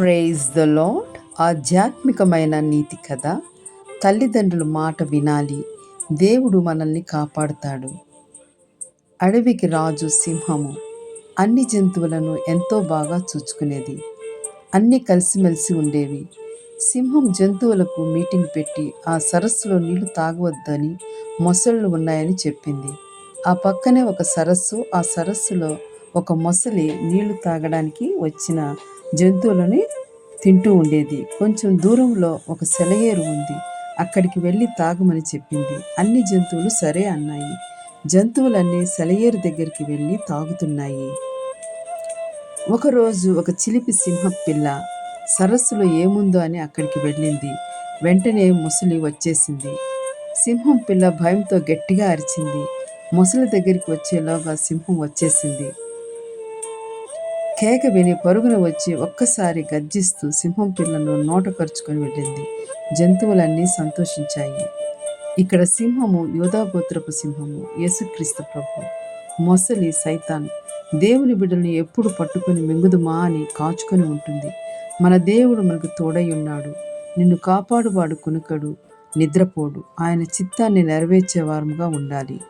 Praise the lord. ఆధ్యాత్మికమైన నీతి కథ. తల్లిదండ్రుల మాట వినాలి, దేవుడు మనల్ని కాపాడుతాడు. అడవికి రాజు సింహము అన్ని జంతువులను ఎంతో బాగా చూచుకునేది. అన్నీ కలిసిమెలిసి ఉండేవి. సింహం జంతువులకు మీటింగ్ పెట్టి ఆ సరస్సులో నీళ్లు తాగవద్దని మొసళ్ళు ఉన్నాయని చెప్పింది. ఆ పక్కనే ఒక సరస్సు. ఆ సరస్సులో ఒక మొసలి నీళ్లు తాగడానికి వచ్చిన జంతువులని తింటూ ఉండేది. కొంచెం దూరంలో ఒక సెలయేరు ఉంది. అక్కడికి వెళ్ళి తాగమని చెప్పింది. అన్ని జంతువులు సరే అన్నాయి. జంతువులన్నీ సెలయేరు దగ్గరికి వెళ్ళి తాగుతున్నాయి. ఒకరోజు ఒక చిలిపి సింహం పిల్ల సరస్సులో ఏముందో అని అక్కడికి వెళ్ళింది. వెంటనే ముసలి వచ్చేసింది. సింహం పిల్ల భయంతో గట్టిగా అరిచింది. ముసలి దగ్గరికి వచ్చేలోగా సింహం వచ్చేసింది. కేక విని పరుగున వచ్చి ఒక్కసారి గర్జిస్తూ సింహం పిల్లను నోట కరుచుకొని వెళ్ళింది. జంతువులన్నీ సంతోషించాయి. ఇక్కడ సింహము యూదాగోత్రపు సింహము, యేసుక్రీస్తు ప్రభు. మొసలి సైతాన్. దేవుని బిడ్డల్ని ఎప్పుడు పట్టుకొని మింగుదుమా అని కాచుకొని ఉంటుంది. మన దేవుడు మనకు తోడై ఉన్నాడు. నిన్ను కాపాడువాడు కునుకడు, నిద్రపోడు. ఆయన చిత్తాన్ని నెరవేర్చే వారముగా ఉండాలి.